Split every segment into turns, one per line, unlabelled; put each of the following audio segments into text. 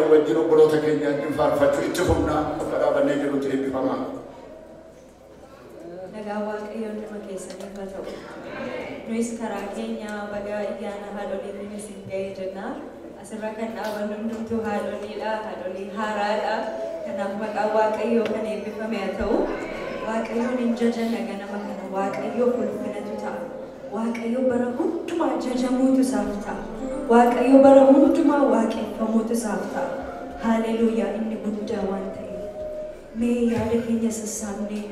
wajjin obboloota keenyaatiin faarfachuu itti fufnaa akka dhaabannee jirutti eebbifamaa.
Nagaa Waaqayyoon nama keessaniif haa ta'u. Nuyis karaa keenya baga ayyaana haadholiin isin ga'ee jenna. Asirra kan dhaabannu hundumtuu haadholiidha, haadholii haaraadha. Kanaaf maqaa Waaqayyoo kan eebbifame haa ta'u. Waaqayyoon hin jajanna ganama kana Waaqayyoo ulfinatu ta'a. Waaqayyoo bara hundumaa jajamuutu isaaf ta'a. Waaqayyoo bara hundumaa waaqeffamuutu isaaf ta'a. Haleluuyaa inni guddaa waan ta'eef. Mee yaada keenya sassaabnee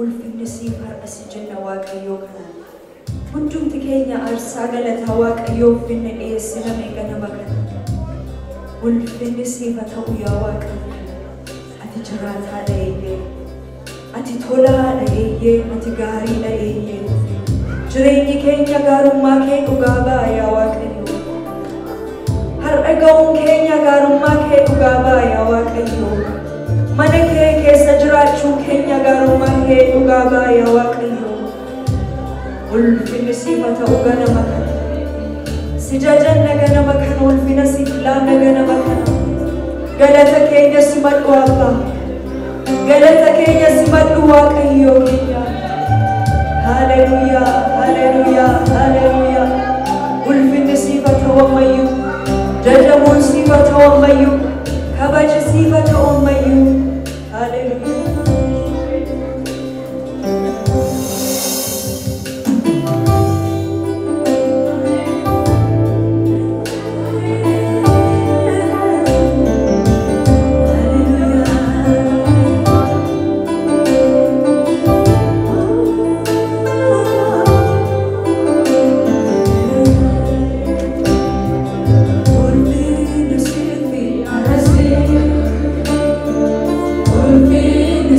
ulfinni siif har'as jenna Waaqayyoo kanaan. Hundumti keenya aarsaa galataa Waaqayyoof finne dhiyeessiname ganama kana. Ulfinni siif haa ta'u yaa Waaqayyo. Ati jiraataadha eeyyee. Ati tolaadha eeyyee. Ati gaariidha eeyyee. Jireenyi keenya gaarummaa kee dhugaa ba'a yaa Waaqayyo. Har'a ga'uun keenya gaarummaa kee dhugaa ba'a yaa Waaqayyo. Mana kee keessa jiraachuun keenya gaarummaa kee dhugaa ba'a yaa Waaqayyo. Ulfinni siif haa ta'u ganama kana. Si jajanna ganama kana ulfina siif laanna ganama kana. Galata keenya simadhu Abbaa. Galata keenya simadhu Waaqayyo keenya. Haleluuyaa, haleluuyaa, haleluuyaa. Ulfinni siif haa ta'u ammayyuu. Jajamuun siif haa ta'u ammayyuu. Kabaja siif haa ta'u ammayyuu. Haleluuyaa.
Ulfinni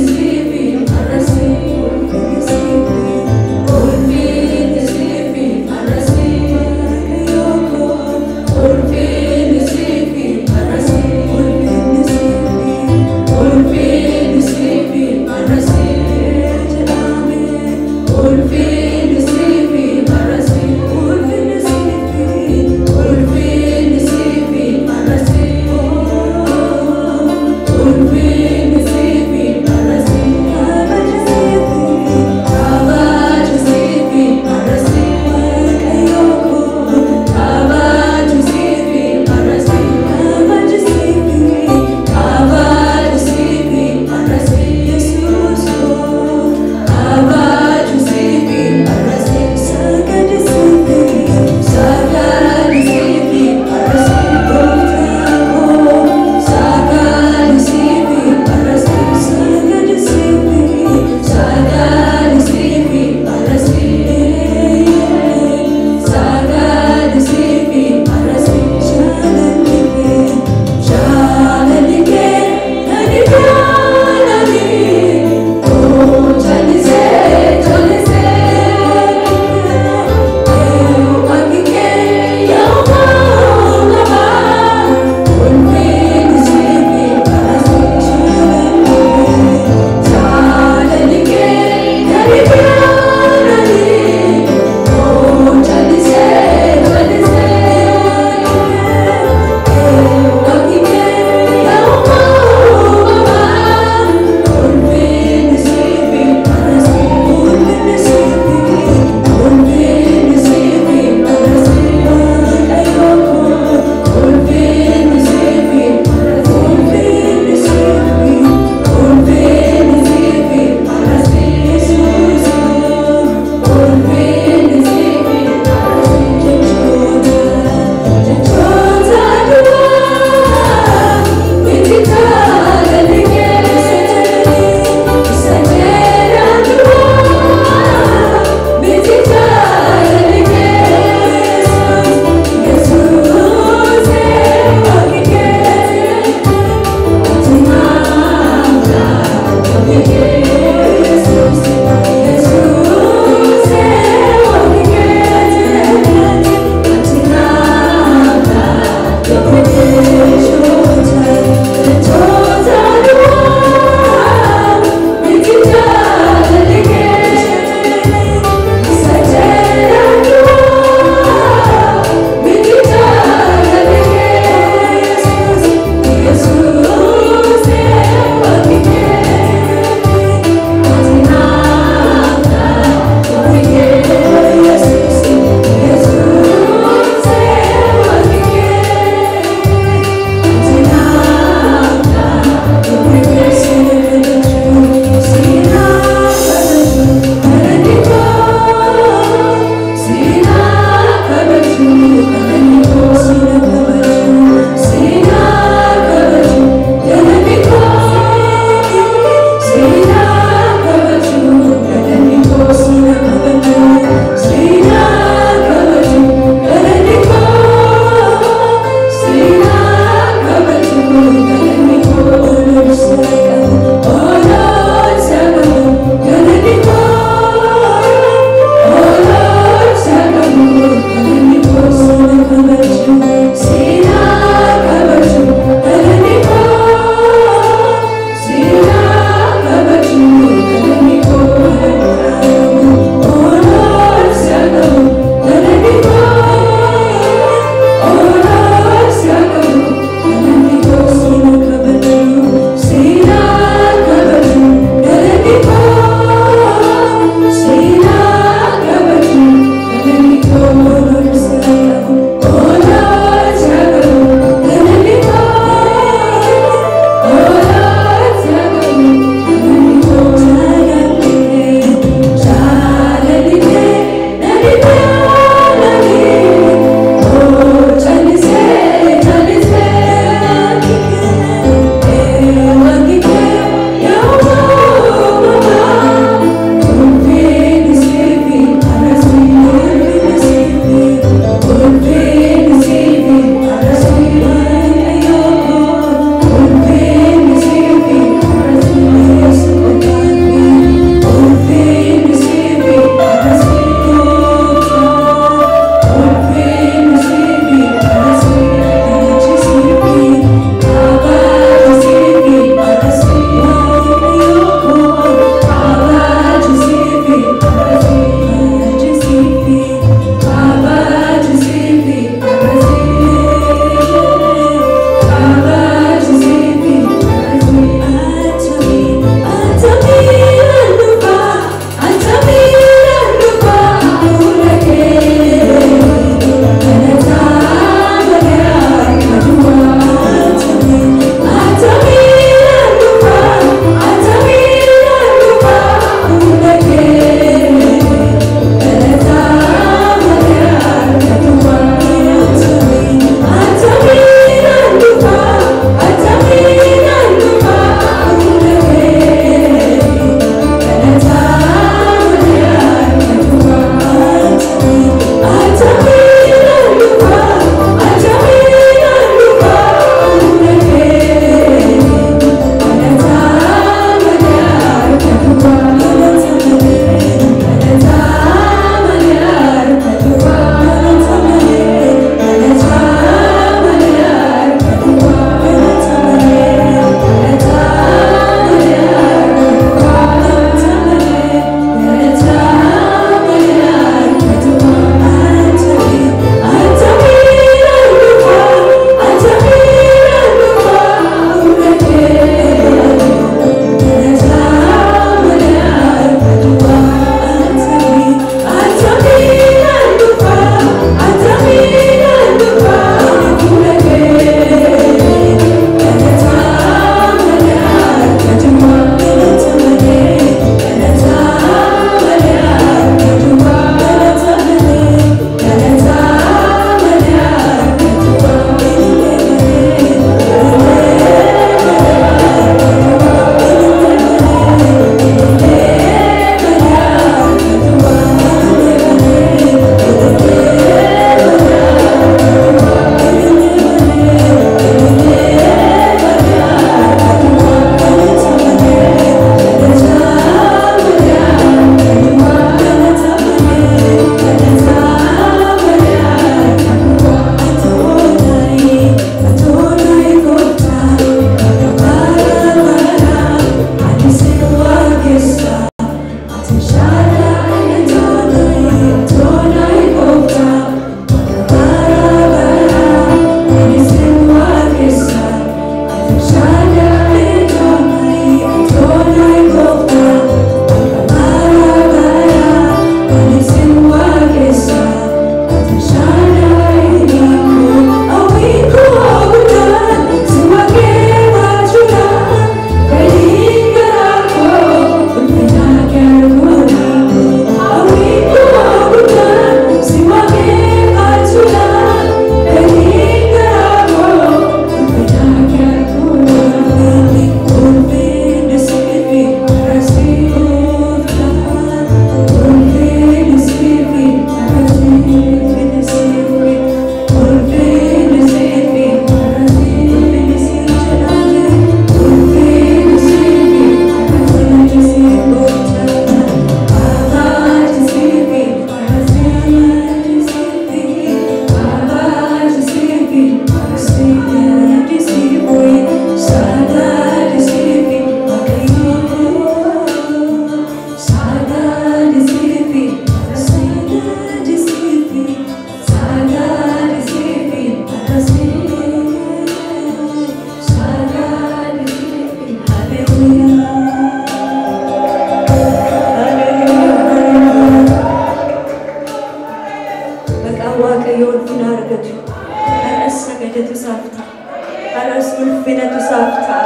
ulfinatu safta.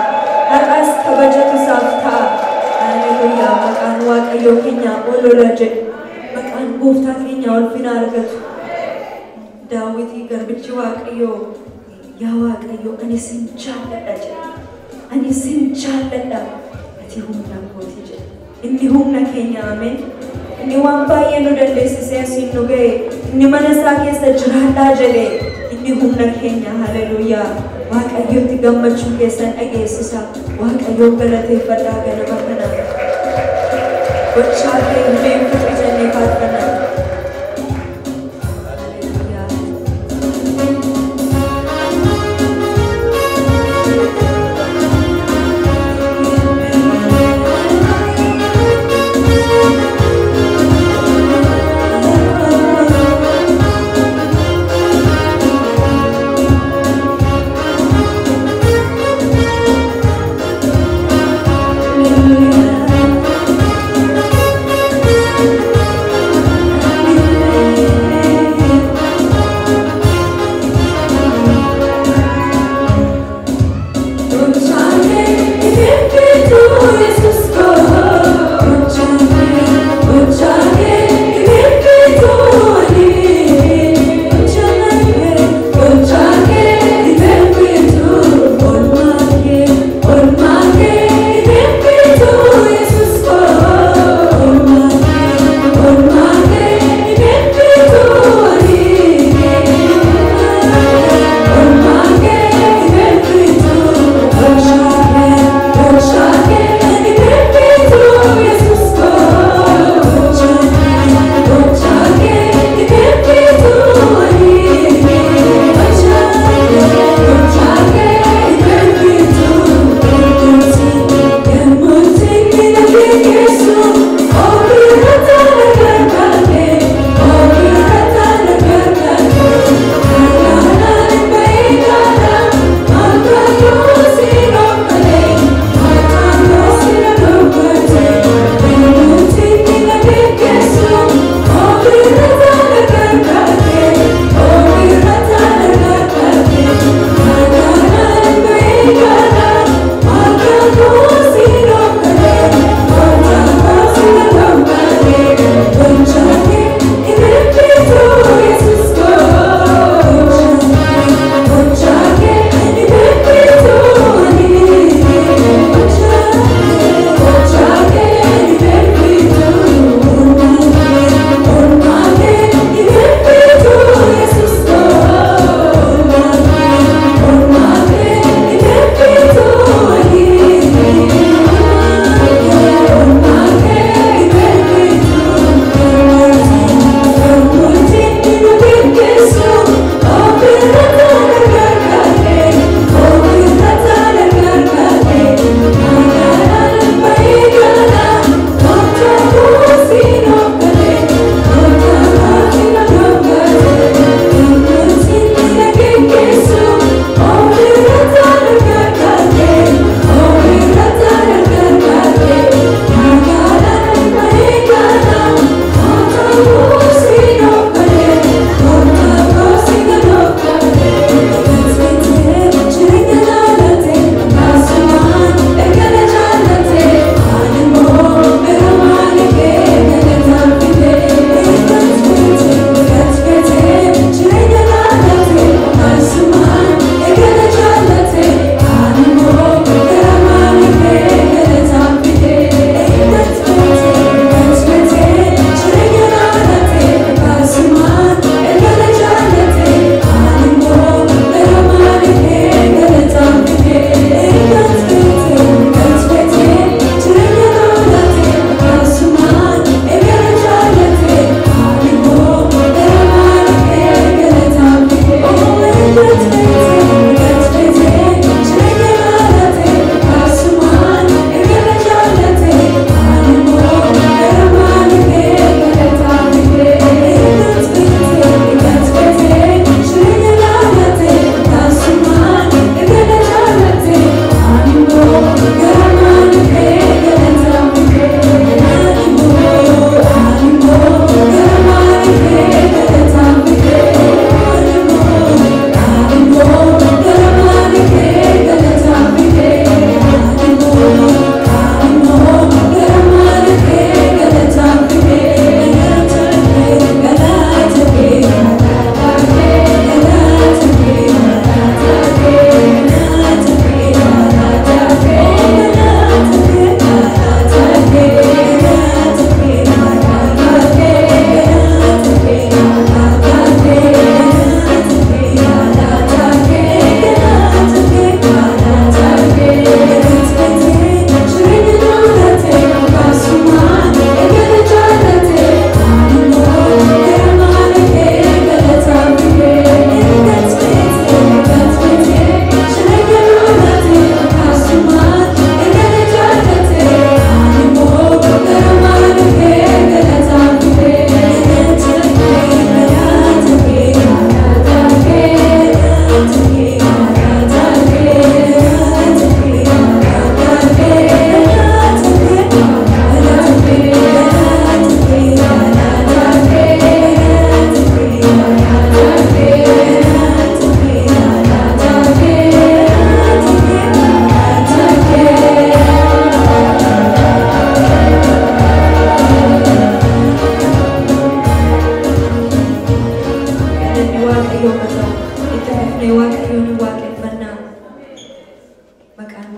Har'as kabajatu safta. Hallelujah. Maqaan Waaqayyoo keenya olola jedhu. Maqaan Gooftaa keenya ulfina argatu. Daawwitii garbichi Waaqayyoo yaa Waaqayyoo ani sin jaalladha jedha. Ani sin jaalladha. Ati humna kooti jedha. Inni humna keenya ameen. Inni waan baay'ee nu dandeessisee asiin nu ga'e. Inni mana isaa keessa jiraadhaa jedhe. Inni humna keenya haleluuyaa. Waaqayyootti gammachuu keessan dhageessisa. Waaqayyoo galateeffadhaa ganama kana. Gochaa kee hin beektu jennee faarfanna.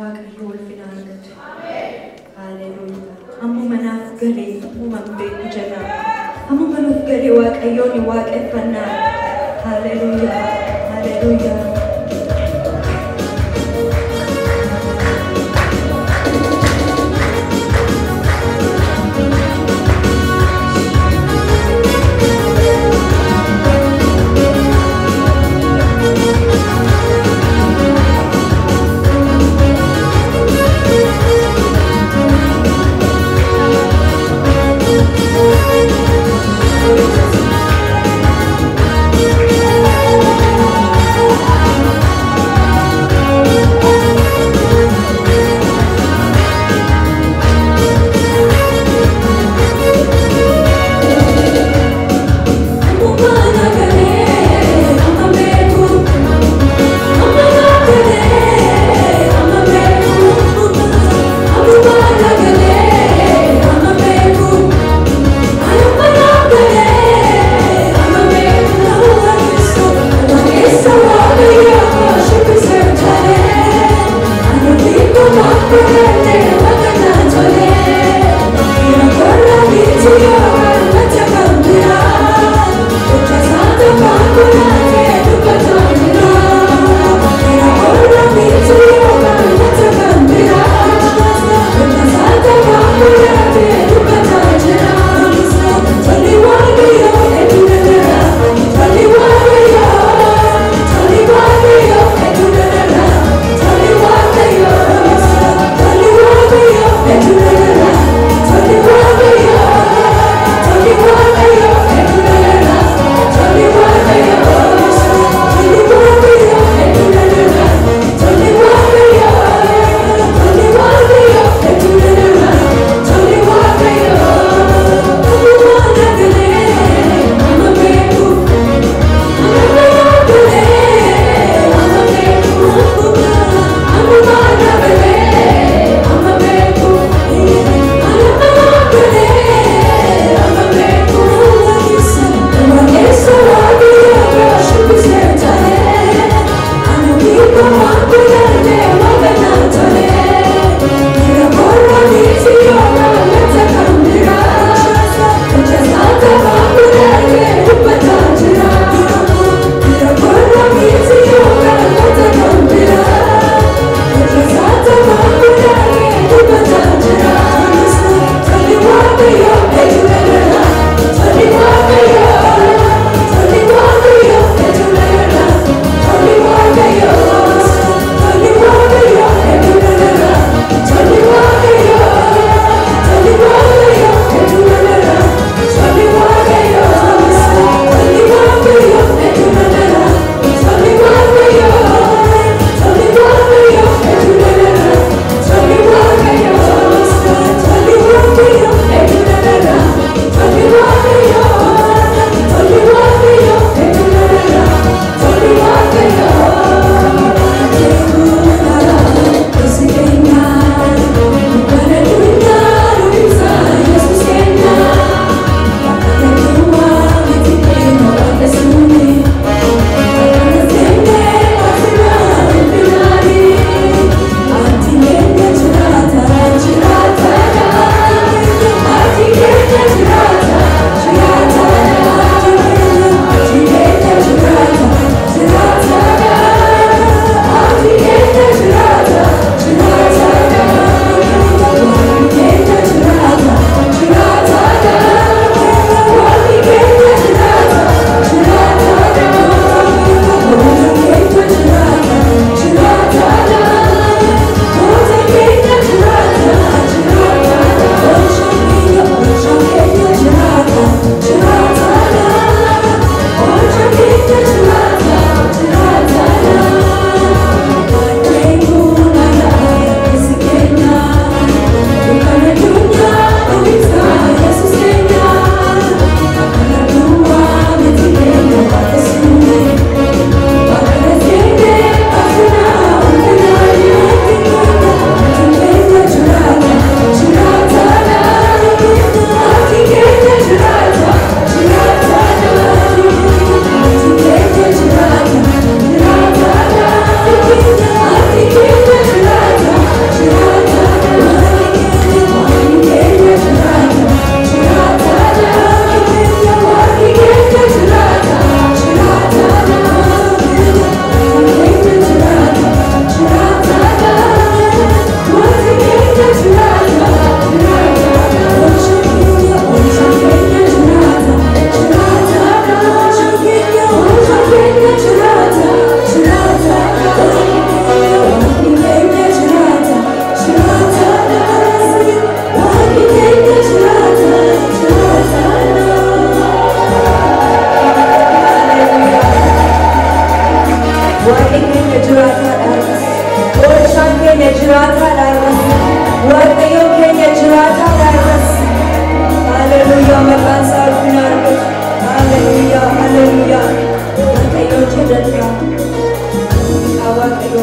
waaqayyo ulfina argatu. Haleluuyaa. Ammuma naaf galee uumaan beeku jala. Ammuma nuuf galee waaqayyoon waaqeffannaa. Haleluuyaa. Haleluuyaa. jirata darras. Waaqayyo keenya jirata darras. Hallelujah maqaan isaa ulfina argatu. Hallelujah hallelujah. Waaqayyo jedhadha. Waaqayyo